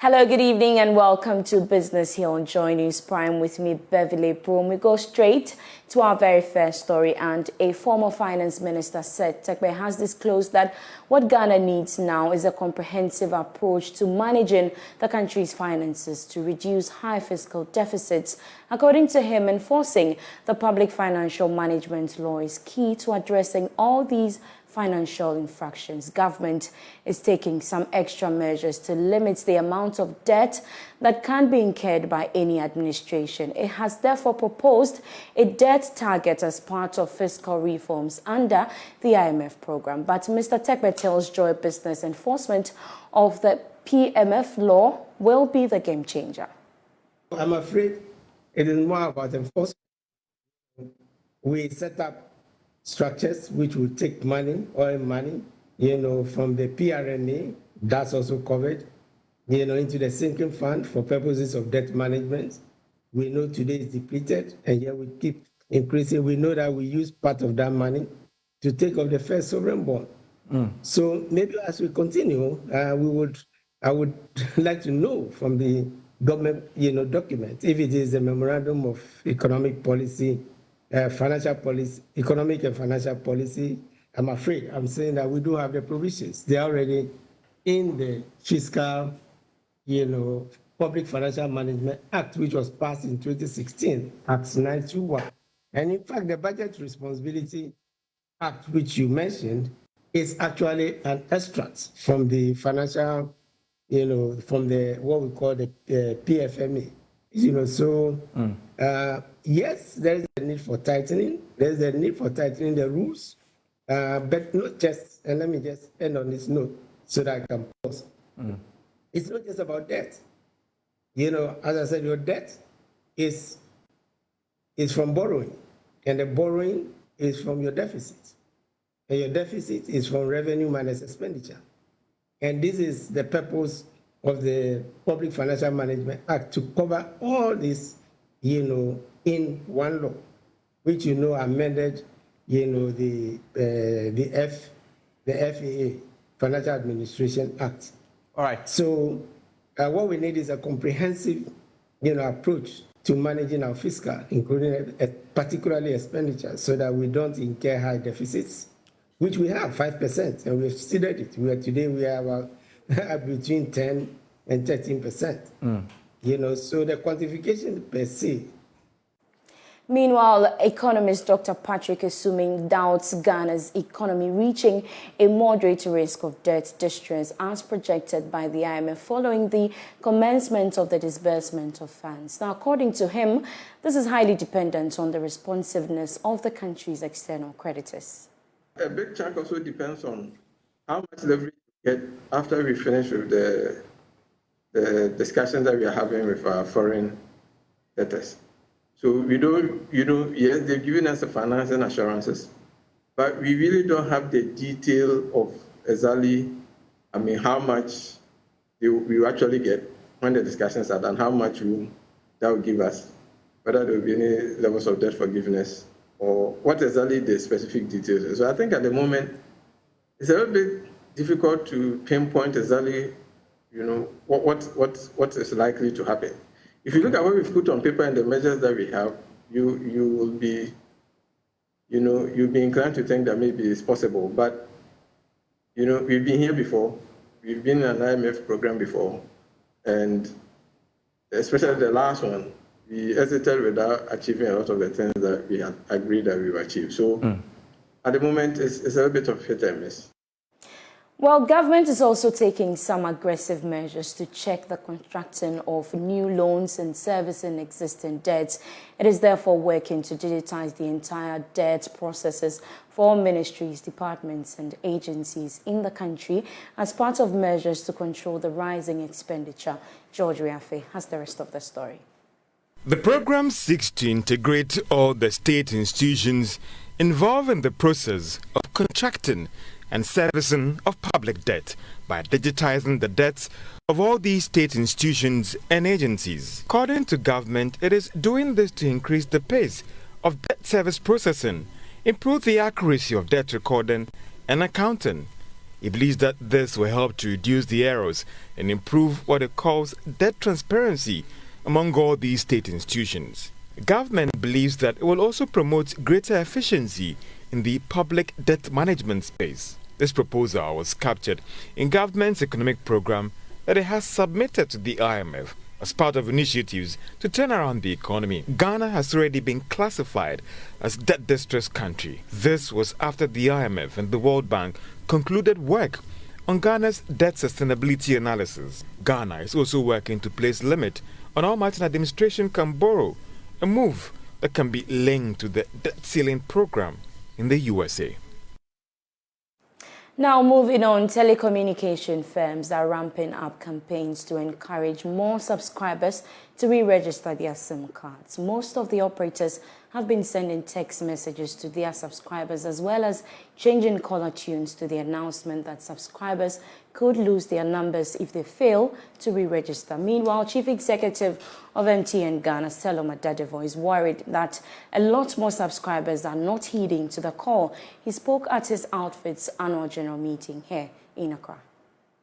Hello, good evening, and welcome to Business here on JoyNews Prime with me, Beverly Broohm. We go straight to our very first story, and a former finance minister said Tekbe has disclosed that what Ghana needs now is a comprehensive approach to managing the country's finances to reduce high fiscal deficits. According to him, enforcing the public financial management law is key to addressing all these financial infractions. Government is taking some extra measures to limit the amount of debt that can be incurred by any administration. It has therefore proposed a debt target as part of fiscal reforms under the IMF program. But Mr. Tekbe tells Joy Business Enforcement of the PMF law will be the game changer. I'm afraid it is more about enforcement. We set up structures which will take money, oil money, from the PRNA, that's also covered, into the sinking fund for purposes of debt management. We know today is depleted, and yet we keep increasing. We know that we use part of that money to take off the first sovereign bond. So maybe as we continue, I would like to know from the government, document, if it is a memorandum of economic policy, financial policy, economic and financial policy. I'm afraid I'm saying that we do have the provisions. They're already in the fiscal, Public Financial Management Act, which was passed in 2016, Act 921. And in fact, the Budget Responsibility Act, which you mentioned, is actually an extract from the financial, from the what we call the PFMA. Yes, there is a need for tightening. There is a need for tightening the rules, but not just. And let me just end on this note so that I can pause. It's not just about debt. As I said, your debt is from borrowing, and the borrowing is from your deficit, and your deficit is from revenue minus expenditure. And this is the purpose of the Public Financial Management Act, to cover all this, in one law, which amended, the FAA, Financial Administration Act. All right. So what we need is a comprehensive, approach to managing our fiscal, including particularly expenditure, so that we don't incur high deficits, which we have 5%, and we've exceeded it. We are about between 10 and 13%. So the quantification per se. Meanwhile, economist Dr. Patrick Assuming doubts Ghana's economy reaching a moderate risk of debt distress as projected by the IMF following the commencement of the disbursement of funds. Now, according to him, this is highly dependent on the responsiveness of the country's external creditors. A big chunk also depends on how much leverage we get after we finish with the discussions that we are having with our foreign debtors. So we don't, yes, they've given us the financing assurances, but we really don't have the detail of exactly, how much we will actually get when the discussions are done, how much that will give us, whether there will be any levels of debt forgiveness, or what exactly the specific details is. So I think at the moment, it's a little bit difficult to pinpoint exactly, what is likely to happen. If you look at what we've put on paper and the measures that we have, you will be, you'll be inclined to think that maybe it's possible. But, we've been here before. We've been in an IMF program before. And especially the last one, we exited without achieving a lot of the things that we had agreed that we would achieve. So at the moment, it's a little bit of hit and miss. Well, government is also taking some aggressive measures to check the contracting of new loans and servicing existing debts. It is therefore working to digitize the entire debt processes for ministries, departments and agencies in the country as part of measures to control the rising expenditure. George Riafe has the rest of the story. The program seeks to integrate all the state institutions involved in the process of contracting and servicing of public debt by digitizing the debts of all these state institutions and agencies. According to government, it is doing this to increase the pace of debt service processing, improve the accuracy of debt recording and accounting, He believes that this will help to reduce the errors and improve what it calls debt transparency among all these state institutions. Government believes that it will also promote greater efficiency in the public debt management space. This proposal was captured in government's economic program that it has submitted to the IMF as part of initiatives to turn around the economy. Ghana has already been classified as debt distressed country. This was after the IMF and the World Bank concluded work on Ghana's debt sustainability analysis. Ghana is also working to place limit on how much an administration can borrow, a move that can be linked to the debt ceiling program in the USA. Now moving on, telecommunication firms are ramping up campaigns to encourage more subscribers to re-register their SIM cards. Most of the operators have been sending text messages to their subscribers as well as changing caller tunes to the announcement that subscribers could lose their numbers if they fail to re-register. Meanwhile, Chief Executive of MTN Ghana, Selom Adadefo, is worried that a lot more subscribers are not heeding to the call. He spoke at his outfit's annual general meeting here in Accra.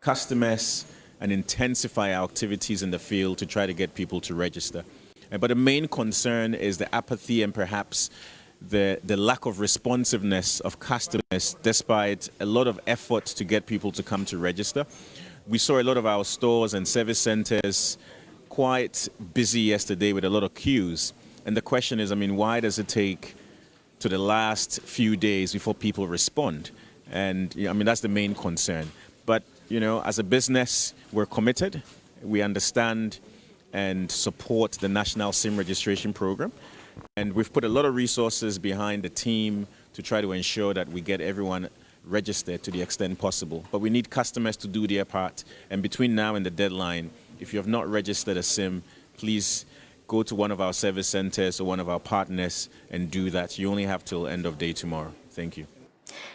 Customers and intensify our activities in the field to try to get people to register. But the main concern is the apathy and perhaps the lack of responsiveness of customers despite a lot of effort to get people to come to register. We saw a lot of our stores and service centers quite busy yesterday with a lot of queues. And the question is, why does it take to the last few days before people respond? And that's the main concern. But, as a business, we're committed. We understand and support the National SIM Registration Program. And we've put a lot of resources behind the team to try to ensure that we get everyone registered to the extent possible. But we need customers to do their part. And between now and the deadline, if you have not registered a SIM, please go to one of our service centers or one of our partners and do that. You only have till end of day tomorrow. Thank you.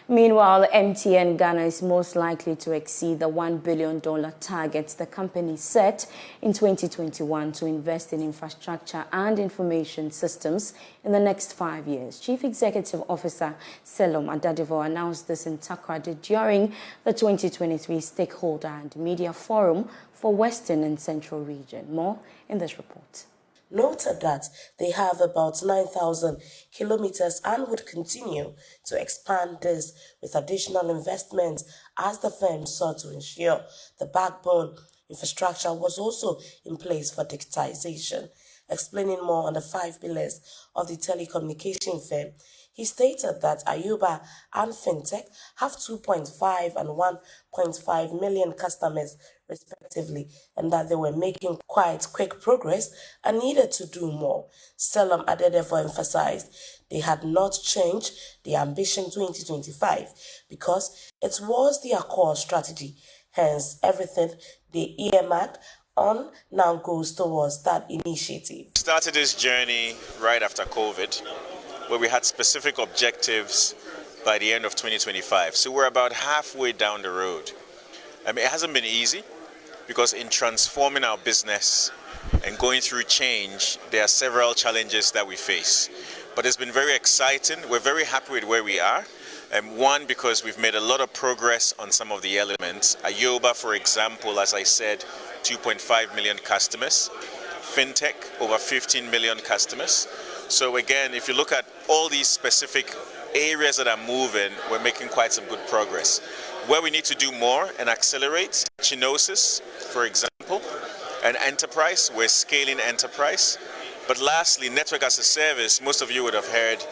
Meanwhile, MTN Ghana is most likely to exceed the $1 billion target the company set in 2021 to invest in infrastructure and information systems in the next 5 years. Chief Executive Officer Selom Adadefo announced this in Takoradi during the 2023 Stakeholder and Media Forum for Western and Central Region. More in this report. Noted that they have about 9,000 kilometers and would continue to expand this with additional investment as the firm sought to ensure the backbone infrastructure was also in place for digitization. Explaining more on the 5 pillars of the telecommunication firm, he stated that Ayuba and FinTech have 2.5 and 1.5 million customers respectively, and that they were making quite quick progress and needed to do more. Selom Adadefo emphasized they had not changed the ambition 2025 because it was their core strategy. Hence, everything they earmarked on now goes towards that initiative. We started this journey right after COVID, where we had specific objectives by the end of 2025. So we're about halfway down the road. It hasn't been easy because in transforming our business and going through change, there are several challenges that we face. But it's been very exciting. We're very happy with where we are. One, because we've made a lot of progress on some of the elements. Ayoba, for example, as I said, 2.5 million customers. FinTech, over 15 million customers. So again, if you look at all these specific areas that are moving, we're making quite some good progress. Where we need to do more and accelerate, Chinosis, for example, and enterprise, we're scaling enterprise. But lastly, network as a service, most of you would have heard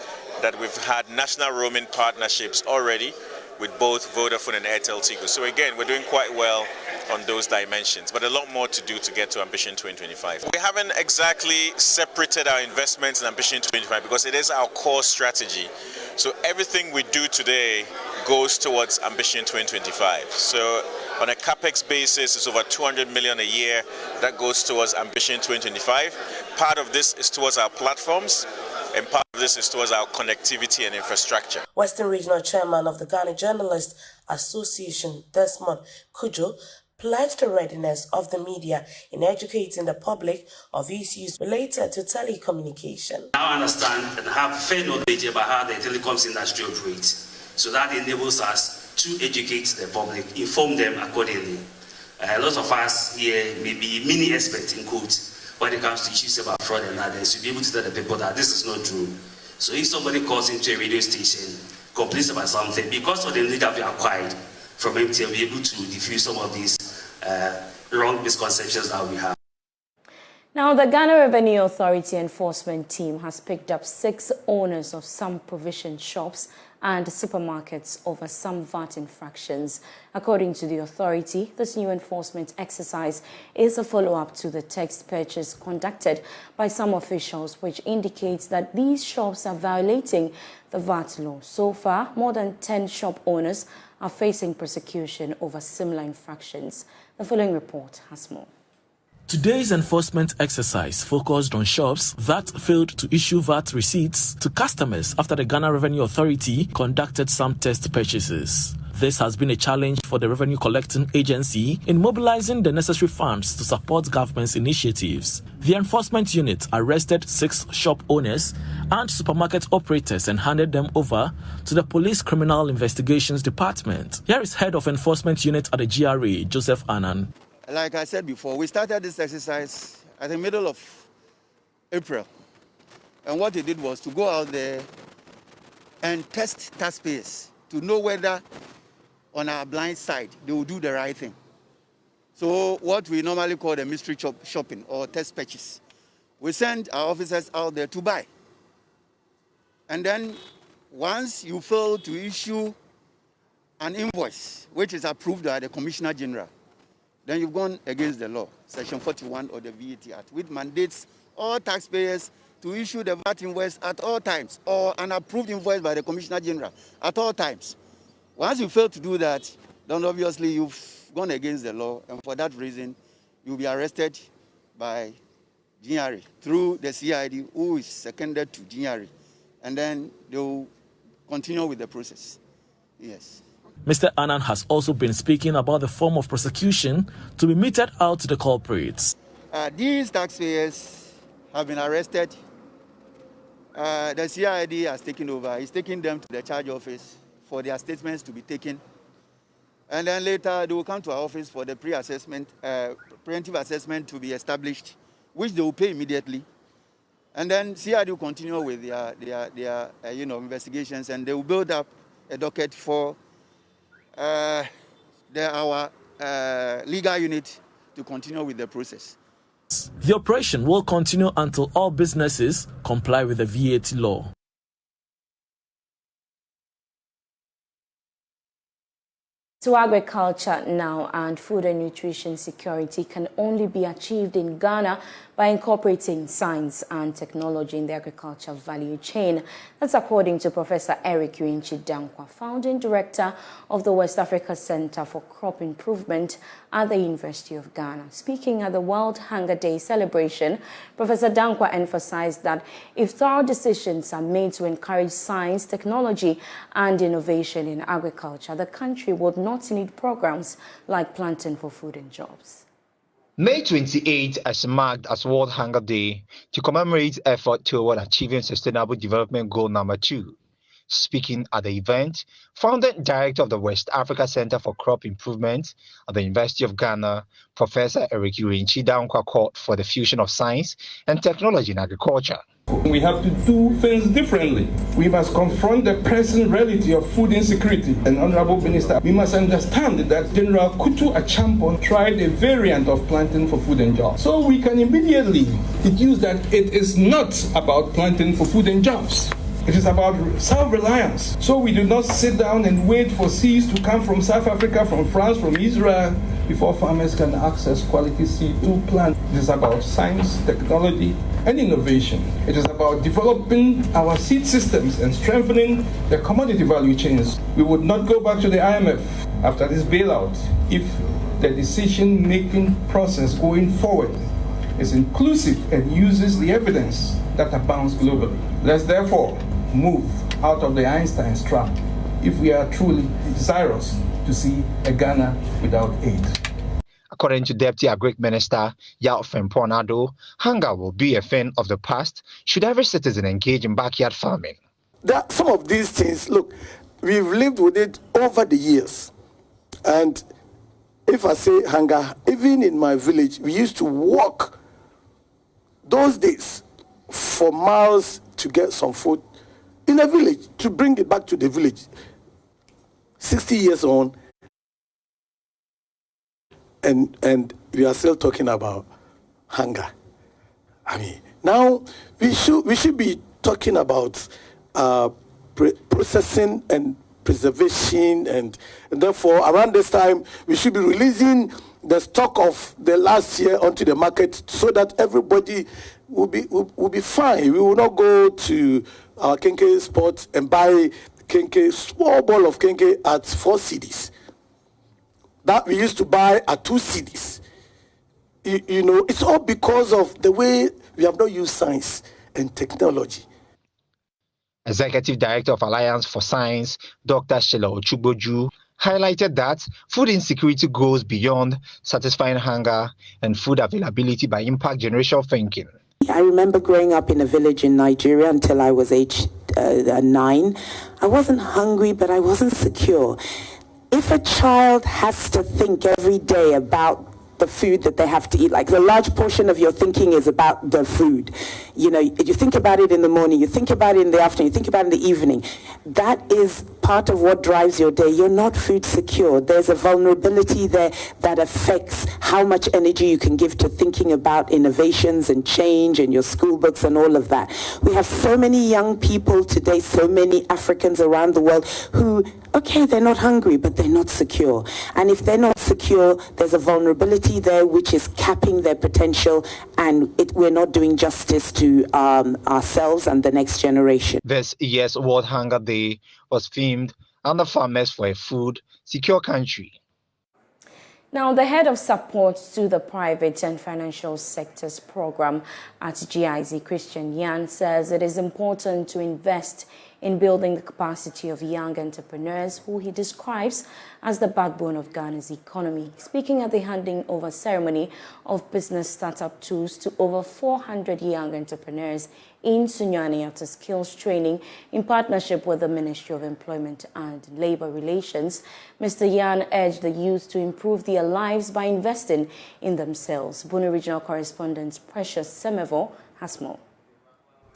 that we've had national roaming partnerships already with both Vodafone and Airtel Tigo. So again, we're doing quite well on those dimensions, but a lot more to do to get to Ambition 2025. We haven't exactly separated our investments in Ambition 2025 because it is our core strategy. So everything we do today goes towards Ambition 2025. So on a capex basis, it's over 200 million a year that goes towards Ambition 2025. Part of this is towards our platforms, and part of this is towards our connectivity and infrastructure. Western Regional Chairman of the Ghana Journalists Association, Desmond Kujo, pledged the readiness of the media in educating the public of issues related to telecommunication. I understand and have fair knowledge about how the telecoms industry operates. So that enables us to educate the public, inform them accordingly. A lot of us here may be mini experts in quotes when it comes to issues about fraud and others. You'll be able to tell the people that this is not true. So if somebody calls into a radio station, complains about something, because of the knowledge that we acquired from MTN, we'll be able to diffuse some of these wrong misconceptions that we have. Now, the Ghana Revenue Authority enforcement team has picked up 6 owners of some provision shops and supermarkets over some VAT infractions. According to the authority, this new enforcement exercise is a follow-up to the text purchase conducted by some officials, which indicates that these shops are violating the VAT law. So far, more than 10 shop owners are facing prosecution over similar infractions. The following report has more. Today's enforcement exercise focused on shops that failed to issue VAT receipts to customers after the Ghana Revenue Authority conducted some test purchases. This has been a challenge for the Revenue Collecting Agency in mobilizing the necessary funds to support government's initiatives. The enforcement unit arrested 6 shop owners and supermarket operators and handed them over to the Police Criminal Investigations Department. Here is Head of Enforcement Unit at the GRA, Joseph Annan. Like I said before, we started this exercise at the middle of April. And what they did was to go out there and test taxpayers to know whether on our blind side they will do the right thing. So what we normally call the mystery shopping or test purchase. We send our officers out there to buy. And then once you fail to issue an invoice, which is approved by the Commissioner General, then you've gone against the law, Section 41 of the VAT Act, which mandates all taxpayers to issue the VAT invoice at all times, or an approved invoice by the Commissioner General at all times. Once you fail to do that, then obviously you've gone against the law, and for that reason, you'll be arrested by GRA through the CID, who is seconded to GRA, and then they'll continue with the process. Yes. Mr. Annan has also been speaking about the form of prosecution to be meted out to the culprits. These taxpayers have been arrested. The CID has taken over. He's taking them to the charge office for their statements to be taken. And then later they will come to our office for the preemptive assessment to be established, which they will pay immediately. And then CID will continue with their investigations, and they will build up a docket for our legal unit to continue with the process. The operation will continue until all businesses comply with the VAT law. To agriculture now, and food and nutrition security can only be achieved in Ghana by incorporating science and technology in the agriculture value chain. That's according to Professor Eric Uinchi Dankwa, founding director of the West Africa Center for Crop Improvement at the University of Ghana. Speaking at the World Hunger Day celebration, Professor Dankwa emphasized that if thorough decisions are made to encourage science, technology, and innovation in agriculture, the country would not need programs like Planting for Food and Jobs. May 28 is marked as World Hunger Day to commemorate effort toward achieving Sustainable Development Goal number 2. Speaking at the event, founding director of the West Africa Center for Crop Improvement at the University of Ghana, Professor Eric Uinchi Dankwa called for the fusion of science and technology in agriculture. We have to do things differently. We must confront the present reality of food insecurity. And Honorable Minister, we must understand that General Kutu Achampon tried a variant of Planting for Food and Jobs. So we can immediately deduce that it is not about planting for food and jobs. It is about self-reliance. So we do not sit down and wait for seeds to come from South Africa, from France, from Israel, before farmers can access quality seed to plant. It is about science, technology, and innovation. It is about developing our seed systems and strengthening the commodity value chains. We would not go back to the IMF after this bailout if the decision-making process going forward is inclusive and uses the evidence that abounds globally. Let's therefore move out of the Einstein's trap if we are truly desirous to see a Ghana without aid. According to Deputy Agric Minister Yao Femponado, hunger will be a thing of the past should every citizen engage in backyard farming. Some of these things, look, we've lived with it over the years. And if I say hunger, even in my village, we used to walk those days for miles to get some food in a village, to bring it back to the village. 60 years on, and we are still talking about hunger. I mean, now we should be talking about processing and preservation, and therefore around this time we should be releasing the stock of the last year onto the market so that everybody will be fine. We will not go to our kenke spot and buy kenke, small ball of kenke at 4 cedis that we used to buy at 2 cedis. You know, it's all because of the way we have not used science and technology. Executive Director of Alliance for Science, Dr. Sheila Ochuboju, highlighted that food insecurity goes beyond satisfying hunger and food availability by impact generational thinking. I remember growing up in a village in Nigeria until I was age 9. I wasn't hungry, but I wasn't secure. If a child has to think every day about the food that they have to eat, like a large portion of your thinking is about the food. You know, you think about it in the morning, you think about it in the afternoon, you think about it in the evening. That is part of what drives your day. You're not food secure. There's a vulnerability there that affects how much energy you can give to thinking about innovations and change and your school books and all of that. We have so many young people today, so many Africans around the world who, okay, they're not hungry, but they're not secure. And if they're not secure, there's a vulnerability there which is capping their potential, and we're not doing justice to ourselves and the next generation. This year's World Hunger Day was themed under Farmers for a Food Secure Country. Now, the head of support to the private and financial sectors program at GIZ, Christian Yan, says it is important to invest in building the capacity of young entrepreneurs, who he describes as the backbone of Ghana's economy. Speaking at the handing over ceremony of business startup tools to over 400 young entrepreneurs in Sunyani after skills training in partnership with the Ministry of Employment and Labor Relations, Mr. Yan urged the youth to improve their lives by investing in themselves. Bono Regional Correspondent Precious Semevo has more.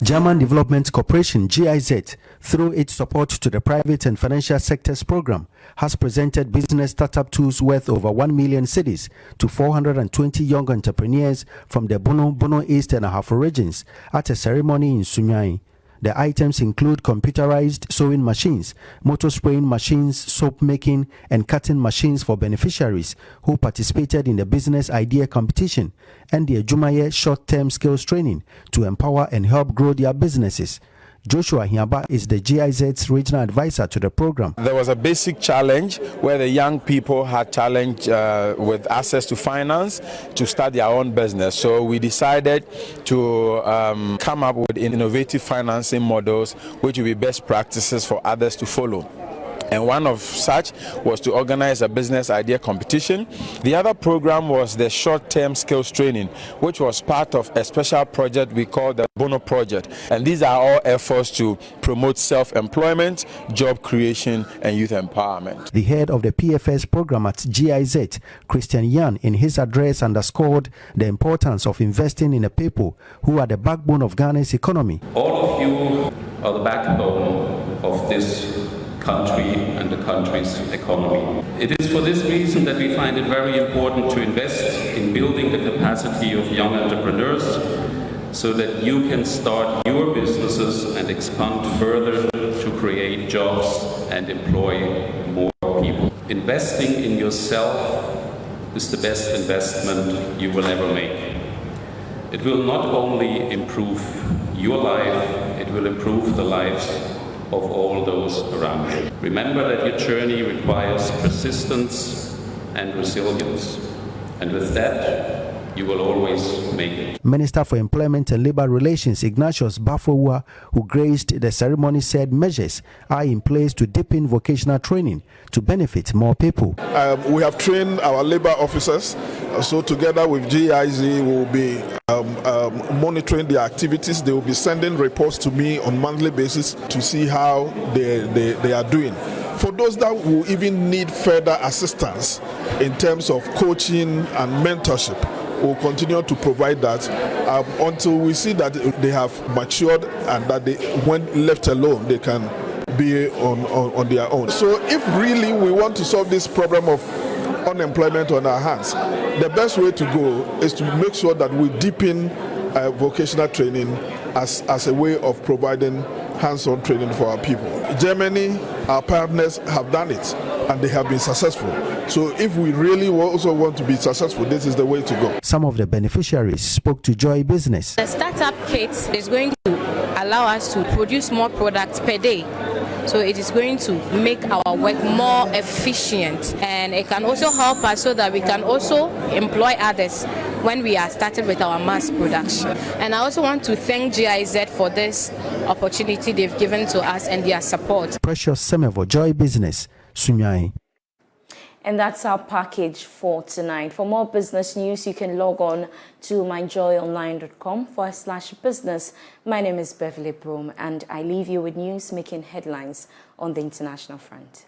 German Development Corporation, GIZ, through its support to the private and financial sectors program, has presented business startup tools worth over 1 million cedis to 420 young entrepreneurs from the Bono East and Ahafo regions at a ceremony in Sunyani. The items include computerized sewing machines, motor spraying machines, soap making and cutting machines for beneficiaries who participated in the business idea competition, and the Ejumaye short-term skills training to empower and help grow their businesses. Joshua Hiaba is the GIZ's regional advisor to the program. There was a basic challenge where the young people had challenge with access to finance to start their own business. So we decided to come up with innovative financing models which will be best practices for others to follow. And one of such was to organize a business idea competition. The other program was the short-term skills training, which was part of a special project we call the Bono Project. And these are all efforts to promote self-employment, job creation, and youth empowerment. The head of the PFS program at GIZ, Christian Yan, in his address underscored the importance of investing in the people who are the backbone of Ghana's economy. All of you are the backbone of this country and the country's economy. It is for this reason that we find it very important to invest in building the capacity of young entrepreneurs so that you can start your businesses and expand further to create jobs and employ more people. Investing in yourself is the best investment you will ever make. It will not only improve your life, it will improve the lives of all those around you. Remember that your journey requires persistence and resilience, and with that, you will always make it. Minister for Employment and Labor Relations Ignatius Bafowa, who graced the ceremony, said measures are in place to deepen vocational training to benefit more people. We have trained our labor officers, so together with GIZ we will be monitoring their activities. They will be sending reports to me on a monthly basis to see how they are doing. For those that will even need further assistance in terms of coaching and mentorship, we'll continue to provide that until we see that they have matured and that they, when left alone, they can be on their own. So if really we want to solve this problem of unemployment on our hands, the best way to go is to make sure that we deepen vocational training as a way of providing hands-on training for our people. Germany, our partners have done it and they have been successful. So if we really also want to be successful, this is the way to go. Some of the beneficiaries spoke to Joy Business. The startup kit is going to allow us to produce more products per day. So it is going to make our work more efficient, and it can also help us so that we can also employ others when we are starting with our mass production. And I also want to thank GIZ for this opportunity they've given to us and their support. Precious Semevo, Joy Business, Sunyai. And that's our package for tonight. For more business news, you can log on to myjoyonline.com/business. My name is Beverly Broohm, and I leave you with news making headlines on the international front.